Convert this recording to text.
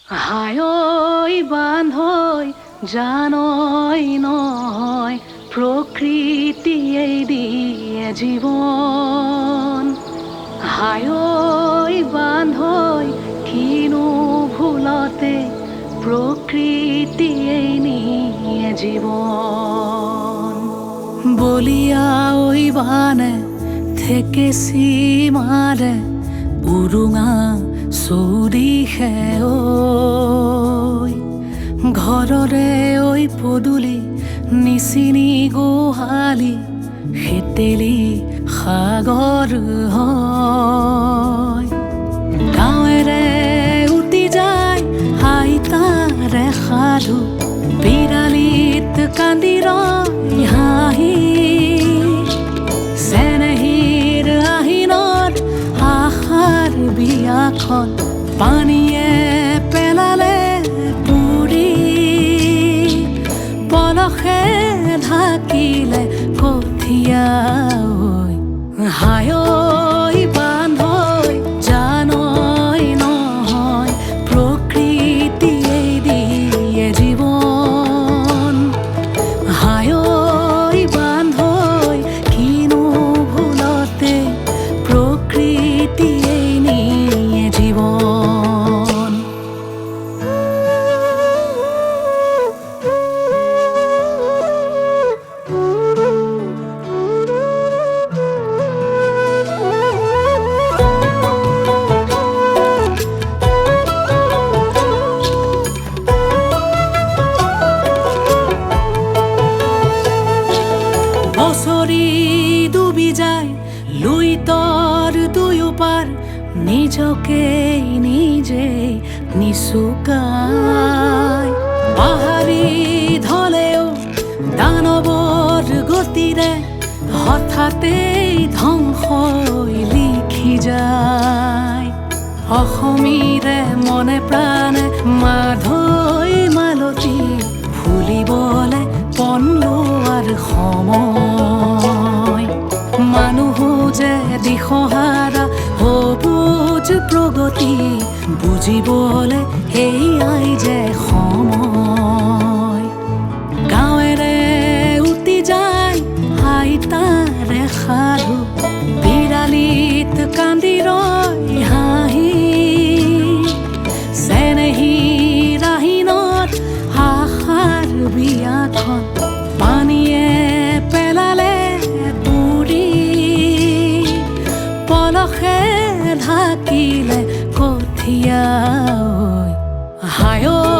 হায়ৈ বান্ধৈ জানৈ নহয় প্ৰকৃতিয়েই দিয়ে জীৱন। হায়ৈ বান্ধৈ কিনো ভুলতে প্ৰকৃতিয়েই নিয়ে জীৱন। বলিয়া ওই বানে থেকে সীমাৰে উৰুঙা চৌদিশে ঐ ঘৰৰে ঐ পদূলি নিচিনি গোহালি হেতেলি সাগৰ হয়। গাঁৱেৰে উটি যায় আইতাৰে সাধু বিৰালিত কান্দি ৰয় হাঁহি। চেনেহীৰ আহিনত আশাৰ বিয়াখন পানীয়ে পেলালে পুৰি। পলসে ঢাকিলে কঠীয়া ঐ হায়ৈ বান্ধৈ জানৈ নহয় প্ৰকৃতিয়েই দিয়ে জীৱন। হায়ৈ বান্ধৈ কিনো ভুলতে প্ৰকৃতিয়েই নিয়ে জীৱন। বছৰি ডুবি যায় লুইতৰ দুয়োপাৰ নিজকেই নিজেই নিচুকাই। পাহাৰি ঢলেও দানৱৰ গতিৰে হঠাতেই ধ্বংসই লিখি যায়। অসমীৰে মনে প্ৰাণে মাধৈ মালতী ফুলিবলে পন লোৱাৰ সময়। মানুহ যে দিশহাৰা সবুজ প্ৰগতি বুজিবলে সেয়াই যে সময়। গাঁৱেৰে উটি যায় আইতাৰে সাধু বিৰালিত কান্দি ৰয় হাঁহি। চেনেহীৰ আহিনত আশাৰ বিয়াখন পানীয়ে পেলালে পুৰি। পলসে ঢাকিলে কঠীয়া ঐ হায়ৈ